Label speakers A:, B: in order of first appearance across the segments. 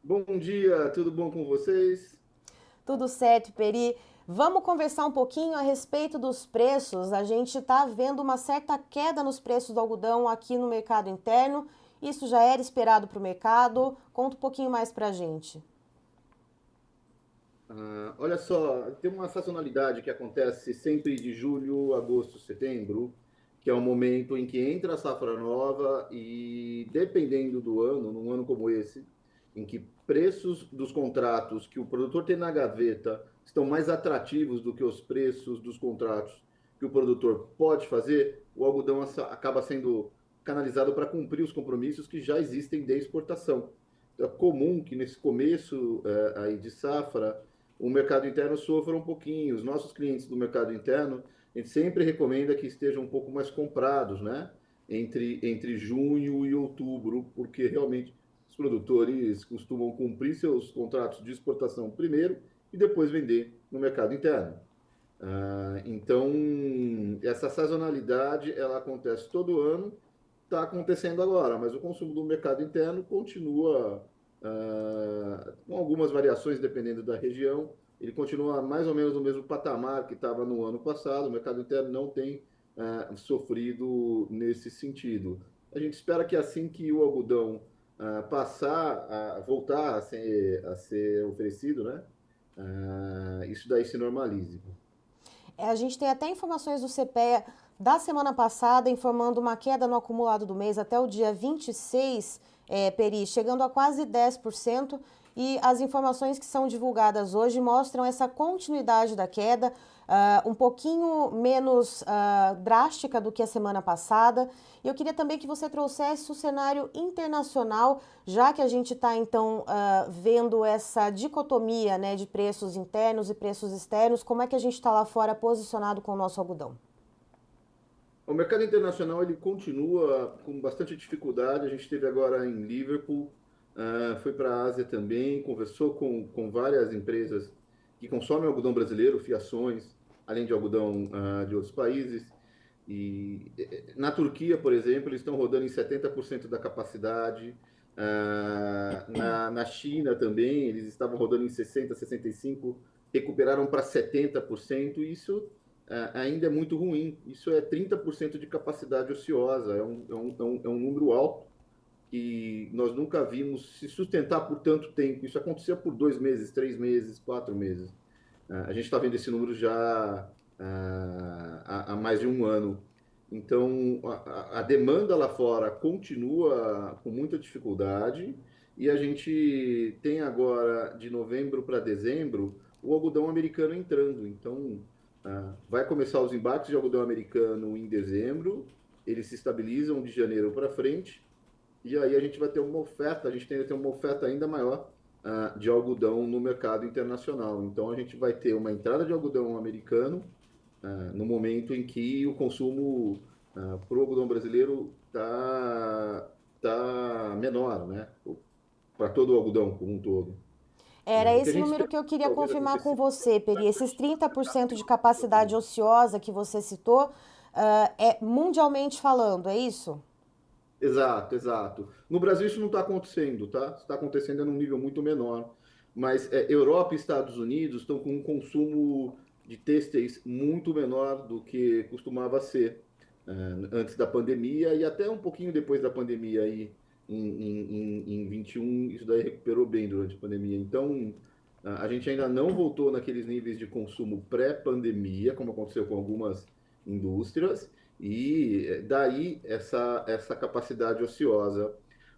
A: Bom dia, tudo bom com vocês?
B: Tudo certo, Peri. Vamos conversar um pouquinho a respeito dos preços. A gente está vendo uma certa queda nos preços do algodão aqui no mercado interno. Isso já era esperado para o mercado. Conta um pouquinho mais para a gente.
A: Olha só, tem uma sazonalidade que acontece sempre de julho, agosto, setembro, que é o momento em que entra a safra nova e, dependendo do ano, num ano como esse, em que preços dos contratos que o produtor tem na gaveta estão mais atrativos do que os preços dos contratos que o produtor pode fazer, o algodão acaba sendo canalizado para cumprir os compromissos que já existem de exportação. Então, é comum que nesse começo aí de safra o mercado interno sofra um pouquinho. Os nossos clientes do mercado interno, a gente sempre recomenda que estejam um pouco mais comprados, né? Entre junho e outubro, porque realmente os produtores costumam cumprir seus contratos de exportação primeiro e depois vender no mercado interno. Então, essa sazonalidade ela acontece todo ano, está acontecendo agora, mas o consumo do mercado interno continua com algumas variações dependendo da região. Ele continua mais ou menos no mesmo patamar que estava no ano passado. O mercado interno não tem sofrido nesse sentido. A gente espera que assim que o algodão passar a voltar a ser oferecido, né? Isso daí se normalize.
B: A gente tem até informações do CPEA da semana passada informando uma queda no acumulado do mês até o dia 26, Peri, chegando a quase 10%. E as informações que são divulgadas hoje mostram essa continuidade da queda, um pouquinho menos drástica do que a semana passada. E eu queria também que você trouxesse o cenário internacional, já que a gente está então vendo essa dicotomia, né, de preços internos e preços externos, como é que a gente está lá fora posicionado com o nosso algodão?
A: O mercado internacional ele continua com bastante dificuldade. A gente esteve agora em Liverpool, foi para a Ásia também, conversou com várias empresas que consomem algodão brasileiro, fiações, além de algodão de outros países. E na Turquia, por exemplo, eles estão rodando em 70% da capacidade. Na China também, eles estavam rodando em 60%, 65%, recuperaram para 70%. E isso ainda é muito ruim. Isso é 30% de capacidade ociosa, é um número alto que nós nunca vimos se sustentar por tanto tempo. Isso acontecia por 2 meses, 3 meses, 4 meses. A gente está vendo esse número já há mais de um ano. Então, a demanda lá fora continua com muita dificuldade e a gente tem agora, de novembro para dezembro, o algodão americano entrando. Então, vai começar os embarques de algodão americano em dezembro, eles se estabilizam de janeiro para frente e aí a gente vai ter uma oferta, a gente tende a ter uma oferta ainda maior de algodão no mercado internacional. Então a gente vai ter uma entrada de algodão americano no momento em que o consumo para o algodão brasileiro tá menor, né? Para todo o algodão como um todo.
B: Era
A: O que a
B: esse
A: gente
B: número
A: espera
B: que eu
A: que
B: queria
A: talvez
B: confirmar com
A: acontecesse.
B: você, Peri. Esses 30% de capacidade ociosa que você citou, é mundialmente falando, é isso?
A: Exato, exato. No Brasil isso não está acontecendo, tá? Está acontecendo num nível muito menor. Mas Europa e Estados Unidos estão com um consumo de têxteis muito menor do que costumava ser antes da pandemia e até um pouquinho depois da pandemia aí em 21, isso daí recuperou bem durante a pandemia. Então, a gente ainda não voltou naqueles níveis de consumo pré-pandemia, como aconteceu com algumas indústrias, e daí essa capacidade ociosa.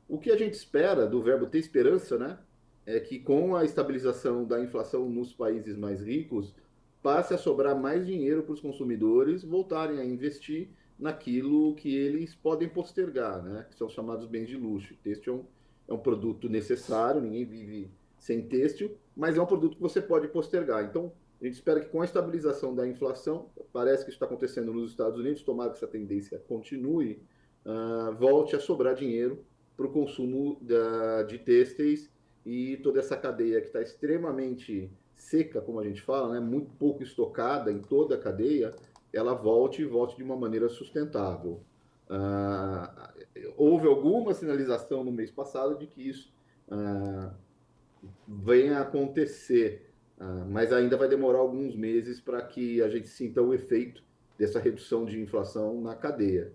A: O que a gente espera do verbo ter esperança, né? É que com a estabilização da inflação nos países mais ricos, passe a sobrar mais dinheiro para os consumidores voltarem a investir naquilo que eles podem postergar, né? Que são os chamados bens de luxo. Têxtil é um produto necessário, ninguém vive sem têxtil, mas é um produto que você pode postergar. Então, a gente espera que com a estabilização da inflação, parece que isso está acontecendo nos Estados Unidos, tomara que essa tendência continue, volte a sobrar dinheiro para o consumo de têxteis e toda essa cadeia que está extremamente seca, como a gente fala, né, muito pouco estocada em toda a cadeia, ela volte e volte de uma maneira sustentável. Houve alguma sinalização no mês passado de que isso venha a acontecer, mas ainda vai demorar alguns meses para que a gente sinta o efeito dessa redução de inflação na cadeia.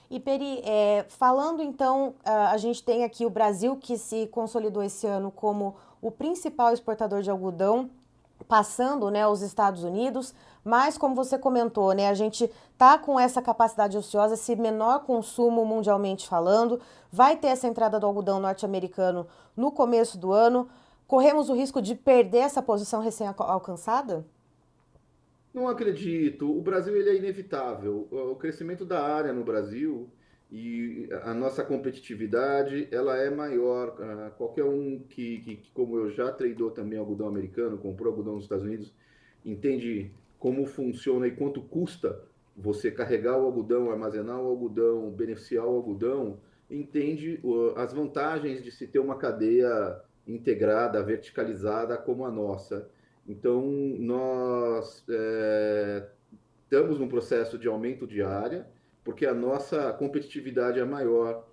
B: E Peri, falando então, a gente tem aqui o Brasil que se consolidou esse ano como o principal exportador de algodão, passando, né, os Estados Unidos, mas como você comentou, né, a gente tá com essa capacidade ociosa, esse menor consumo mundialmente falando, vai ter essa entrada do algodão norte-americano no começo do ano. Corremos o risco de perder essa posição recém-alcançada?
A: Não acredito. O Brasil ele é inevitável. O crescimento da área no Brasil e a nossa competitividade ela é maior. Qualquer um como eu já tradou também algodão americano, comprou algodão nos Estados Unidos, entende como funciona e quanto custa você carregar o algodão, armazenar o algodão, beneficiar o algodão, entende as vantagens de se ter uma cadeia integrada, verticalizada como a nossa. Então, nós estamos num processo de aumento de área, porque a nossa competitividade é maior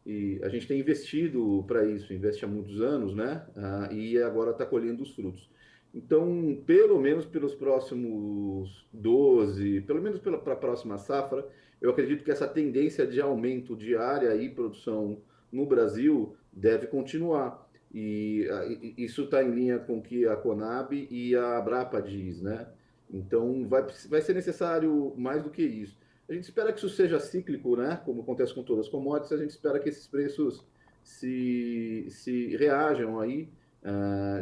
A: e a gente tem investido para isso, investe há muitos anos, né? E agora está colhendo os frutos. Então, pelo menos pelos próximos 12, pelo menos para a próxima safra, eu acredito que essa tendência de aumento de área e produção no Brasil deve continuar. Isso está em linha com o que a Conab e a Abrapa diz, né? Então, vai ser necessário mais do que isso. A gente espera que isso seja cíclico, né? Como acontece com todas as commodities, a gente espera que esses preços se reajam aí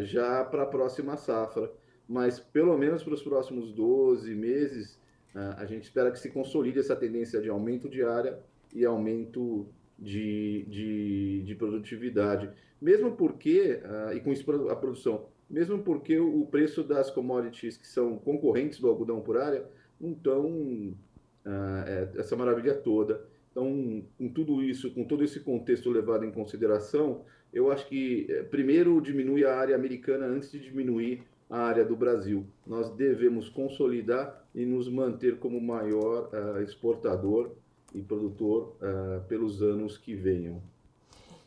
A: já para a próxima safra. Mas, pelo menos para os próximos 12 meses, a gente espera que se consolide essa tendência de aumento de área e aumento de produtividade. Mesmo porque, e com isso a produção, mesmo porque o preço das commodities que são concorrentes do algodão por área não estão essa maravilha toda. Então, com tudo isso, com todo esse contexto levado em consideração, eu acho que primeiro diminui a área americana antes de diminuir a área do Brasil. Nós devemos consolidar e nos manter como maior exportador e produtor pelos anos que venham.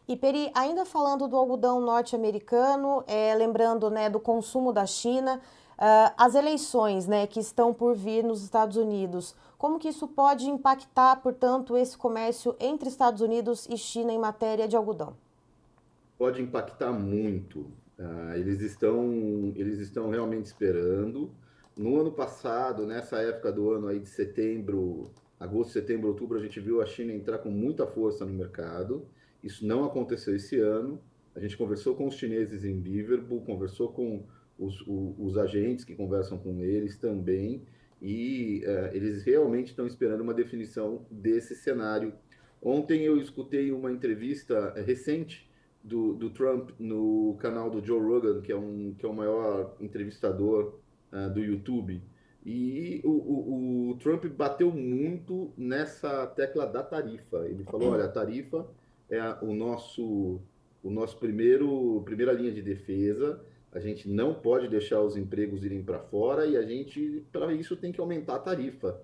B: E Peri, ainda falando do algodão norte-americano, lembrando, né, do consumo da China, as eleições, né, que estão por vir nos Estados Unidos, como que isso pode impactar, portanto, esse comércio entre Estados Unidos e China em matéria de algodão?
A: Pode impactar muito. Eles estão realmente esperando. No ano passado, nessa época do ano aí de setembro, agosto, setembro, outubro, a gente viu a China entrar com muita força no mercado. Isso não aconteceu esse ano. A gente conversou com os chineses em Liverpool, conversou com os agentes que conversam com eles também, e eles realmente estão esperando uma definição desse cenário. Ontem eu escutei uma entrevista recente do Trump no canal do Joe Rogan, que é o maior entrevistador do YouTube. E o Trump bateu muito nessa tecla da tarifa. Ele falou: olha, a tarifa é o nosso primeira linha de defesa. A gente não pode deixar os empregos irem para fora e a gente, para isso, tem que aumentar a tarifa.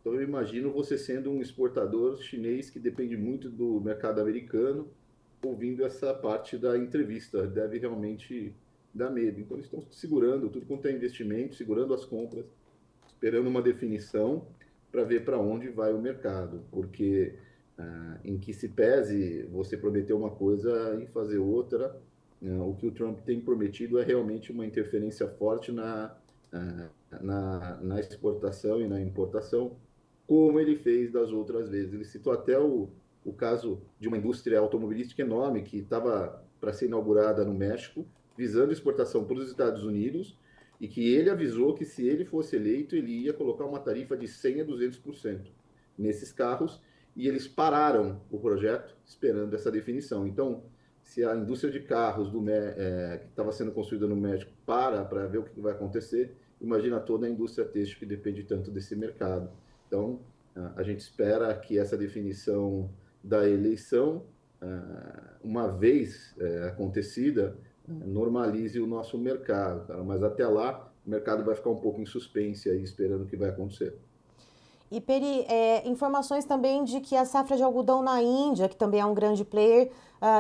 A: Então, eu imagino você sendo um exportador chinês que depende muito do mercado americano, ouvindo essa parte da entrevista. Deve realmente dar medo. Então, eles estão segurando tudo quanto é investimento, segurando as compras, esperando uma definição para ver para onde vai o mercado. Porque, em que se pese você prometer uma coisa e fazer outra, o que o Trump tem prometido é realmente uma interferência forte na exportação e na importação, como ele fez das outras vezes. Ele citou até o caso de uma indústria automobilística enorme que estava para ser inaugurada no México, visando exportação para os Estados Unidos, e que ele avisou que se ele fosse eleito, ele ia colocar uma tarifa de 100 a 200% nesses carros, e eles pararam o projeto esperando essa definição. Então, se a indústria de carros que estava sendo construída no México para ver o que vai acontecer, imagina toda a indústria têxtil que depende tanto desse mercado. Então, a gente espera que essa definição da eleição, uma vez acontecida, normalize o nosso mercado. Cara. Mas até lá, o mercado vai ficar um pouco em suspense aí, esperando o que vai acontecer.
B: E Peri, informações também de que a safra de algodão na Índia, que também é um grande player,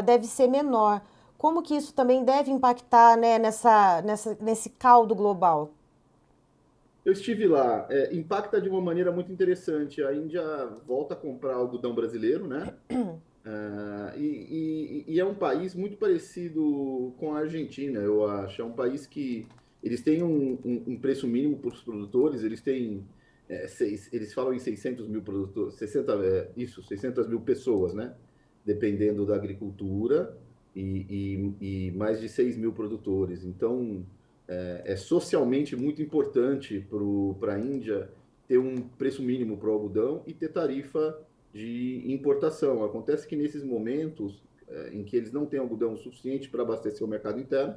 B: deve ser menor. como que isso também deve impactar, né, nesse caldo global?
A: Eu estive lá, impacta de uma maneira muito interessante. A Índia volta a comprar algodão brasileiro, né? E é um país muito parecido com a Argentina, eu acho. É um país que eles têm um preço mínimo para os produtores, eles têm, eles falam em 600 mil produtores, 600 mil pessoas, né? Dependendo da agricultura, e mais de 6 mil produtores. Então, é socialmente muito importante para a Índia ter um preço mínimo para o algodão e ter tarifa de importação. Acontece que nesses momentos em que eles não têm algodão suficiente para abastecer o mercado interno,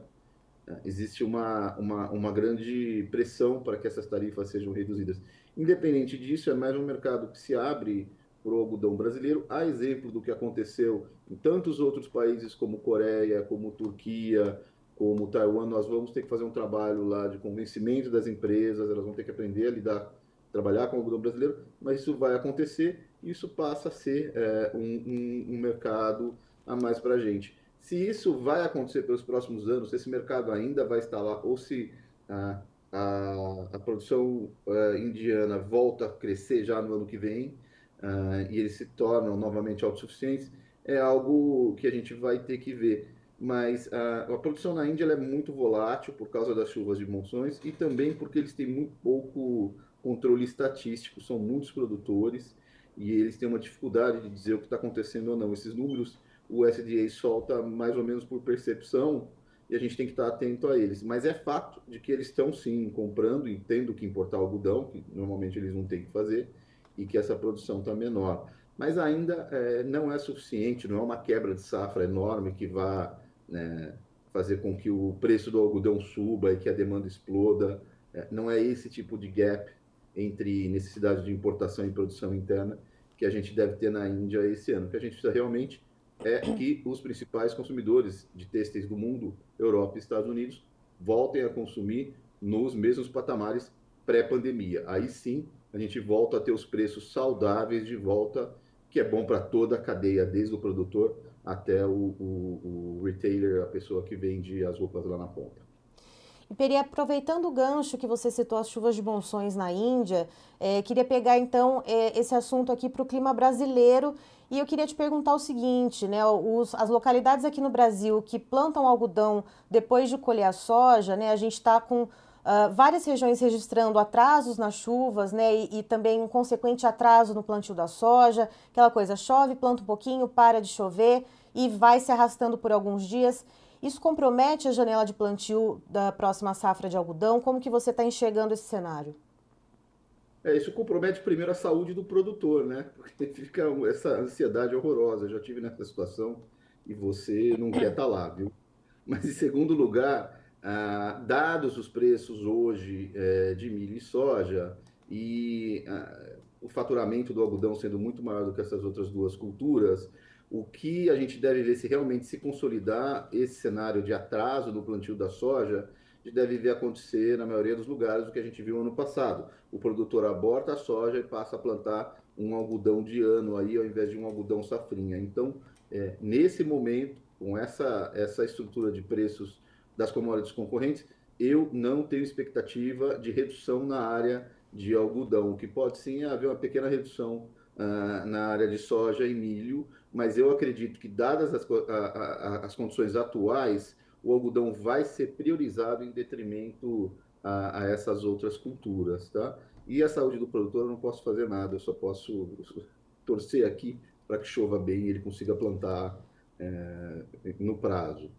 A: existe uma grande pressão para que essas tarifas sejam reduzidas. Independente disso, é mais um mercado que se abre para o algodão brasileiro, a exemplo do que aconteceu em tantos outros países como Coreia, como Turquia, como Taiwan. Nós vamos ter que fazer um trabalho lá de convencimento das empresas, elas vão ter que aprender a lidar, trabalhar com o algodão brasileiro, mas isso vai acontecer e isso passa a ser um mercado a mais para a gente. Se isso vai acontecer pelos próximos anos, se esse mercado ainda vai estar lá, ou se a produção indiana volta a crescer já no ano que vem, e eles se tornam novamente autossuficientes, é algo que a gente vai ter que ver. Mas a produção na Índia ela é muito volátil por causa das chuvas de monções e também porque eles têm muito pouco controle estatístico, são muitos produtores e eles têm uma dificuldade de dizer o que está acontecendo ou não. Esses números o SDA solta mais ou menos por percepção e a gente tem que estar atento a eles. Mas é fato de que eles estão sim comprando e tendo que importar algodão, que normalmente eles não têm que fazer, e que essa produção está menor. Mas ainda não é suficiente, não é uma quebra de safra enorme que vá, né, fazer com que o preço do algodão suba e que a demanda exploda. Não é esse tipo de gap entre necessidade de importação e produção interna que a gente deve ter na Índia esse ano. O que a gente precisa realmente é que os principais consumidores de têxteis do mundo, Europa e Estados Unidos, voltem a consumir nos mesmos patamares pré-pandemia. Aí sim, a gente volta a ter os preços saudáveis de volta, que é bom para toda a cadeia, desde o produtor até o retailer, a pessoa que vende as roupas lá na ponta.
B: E Peri, aproveitando o gancho que você citou as chuvas de monções na Índia, queria pegar então esse assunto aqui para o clima brasileiro e eu queria te perguntar o seguinte, né? As localidades aqui no Brasil que plantam algodão depois de colher a soja, né? A gente está com várias regiões registrando atrasos nas chuvas, né? E também um consequente atraso no plantio da soja, aquela coisa, chove, planta um pouquinho, para de chover e vai se arrastando por alguns dias. Isso compromete a janela de plantio da próxima safra de algodão? Como que você está enxergando esse cenário?
A: Isso compromete primeiro a saúde do produtor, né? Porque fica essa ansiedade horrorosa. Eu já tive nessa situação e você não quer estar lá, viu? Mas em segundo lugar, dados os preços hoje de milho e soja e o faturamento do algodão sendo muito maior do que essas outras duas culturas, o que a gente deve ver se realmente se consolidar esse cenário de atraso no plantio da soja, a gente deve ver acontecer na maioria dos lugares o que a gente viu ano passado. O produtor aborta a soja e passa a plantar um algodão de ano aí, ao invés de um algodão safrinha. Então, nesse momento, com essa estrutura de preços das commodities concorrentes, eu não tenho expectativa de redução na área de algodão. O que pode sim haver uma pequena redução na área de soja e milho, mas eu acredito que, dadas as condições atuais, o algodão vai ser priorizado em detrimento a essas outras culturas, tá? E a saúde do produtor eu não posso fazer nada, eu só posso torcer aqui para que chova bem e ele consiga plantar no prazo.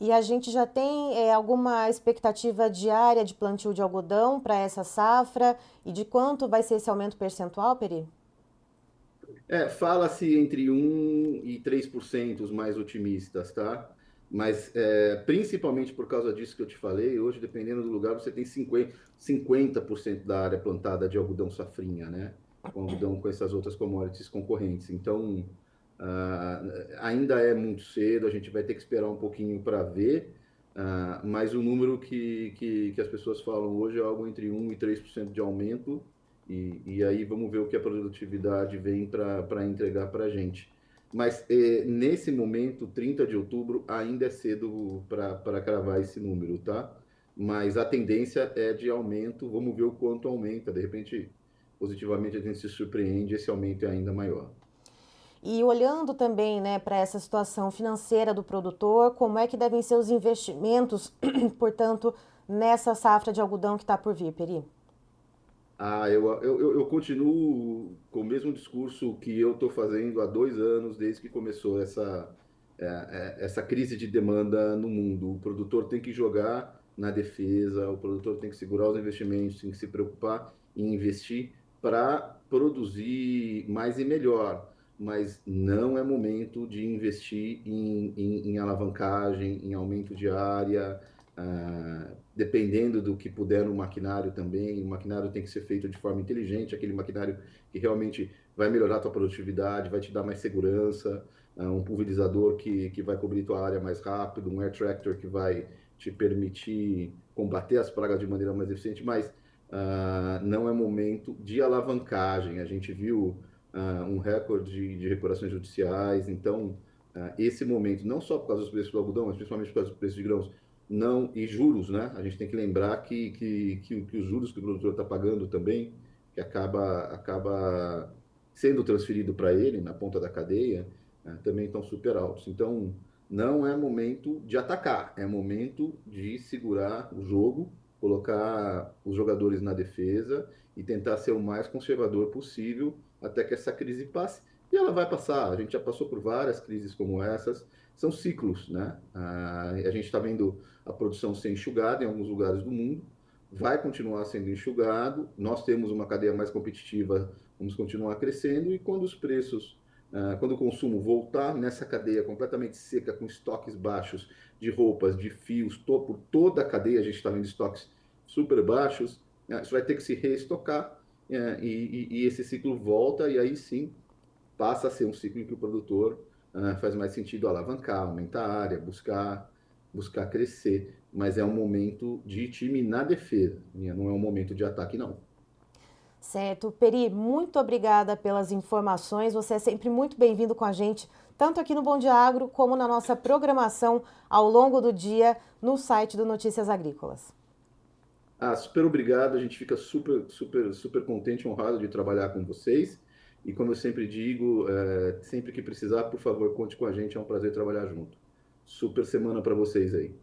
B: E a gente já tem alguma expectativa diária de plantio de algodão para essa safra e de quanto vai ser esse aumento percentual, Peri?
A: Fala-se entre 1% e 3% os mais otimistas, tá? Mas principalmente por causa disso que eu te falei, hoje, dependendo do lugar, você tem 50% da área plantada de algodão safrinha, né? Com algodão com essas outras commodities concorrentes. Então, ah, ainda é muito cedo, a gente vai ter que esperar um pouquinho para ver, mas o número que as pessoas falam hoje é algo entre 1% e 3% de aumento, e aí vamos ver o que a produtividade vem para entregar para a gente. mas nesse momento, 30 de outubro, ainda é cedo para cravar esse número, tá? Mas a tendência é de aumento, vamos ver o quanto aumenta. De repente, positivamente, a gente se surpreende, esse aumento é ainda maior.
B: E olhando também, né, para essa situação financeira do produtor, como é que devem ser os investimentos, portanto, nessa safra de algodão que está por vir, Peri?
A: Eu continuo com o mesmo discurso que eu estou fazendo há 2 anos, desde que começou essa crise de demanda no mundo. O produtor tem que jogar na defesa, o produtor tem que segurar os investimentos, tem que se preocupar em investir para produzir mais e melhor. Mas não é momento de investir em alavancagem, em aumento de área, dependendo do que puder no maquinário também. O maquinário tem que ser feito de forma inteligente, aquele maquinário que realmente vai melhorar a tua produtividade, vai te dar mais segurança, um pulverizador que vai cobrir tua área mais rápido, um air tractor que vai te permitir combater as pragas de maneira mais eficiente, mas não é momento de alavancagem. A gente viu um recorde de recuperações judiciais, então esse momento, não só por causa dos preços do algodão, mas principalmente por causa dos preços de grãos, não, e juros, né? A gente tem que lembrar que os juros que o produtor está pagando também, que acaba sendo transferido para ele na ponta da cadeia, também estão super altos. Então, não é momento de atacar, é momento de segurar o jogo, colocar os jogadores na defesa e tentar ser o mais conservador possível até que essa crise passe. E ela vai passar. A gente já passou por várias crises como essas. São ciclos, né? A gente está vendo a produção ser enxugada em alguns lugares do mundo, vai continuar sendo enxugado. Nós temos uma cadeia mais competitiva, vamos continuar crescendo. E quando os preços, quando o consumo voltar nessa cadeia completamente seca, com estoques baixos de roupas, de fios, por toda a cadeia, a gente está vendo estoques super baixos, isso vai ter que se reestocar. E esse ciclo volta, e aí sim passa a ser um ciclo em que o produtor faz mais sentido alavancar, aumentar a área, buscar crescer. Mas é um momento de time na defesa, não é um momento de ataque, não.
B: Certo. Peri, muito obrigada pelas informações. Você é sempre muito bem-vindo com a gente, tanto aqui no Bom Dia Agro, como na nossa programação ao longo do dia no site do Notícias Agrícolas.
A: Super obrigado. A gente fica super, super, super contente, honrado de trabalhar com vocês. E como eu sempre digo, sempre que precisar, por favor, conte com a gente. É um prazer trabalhar junto. Super semana para vocês aí.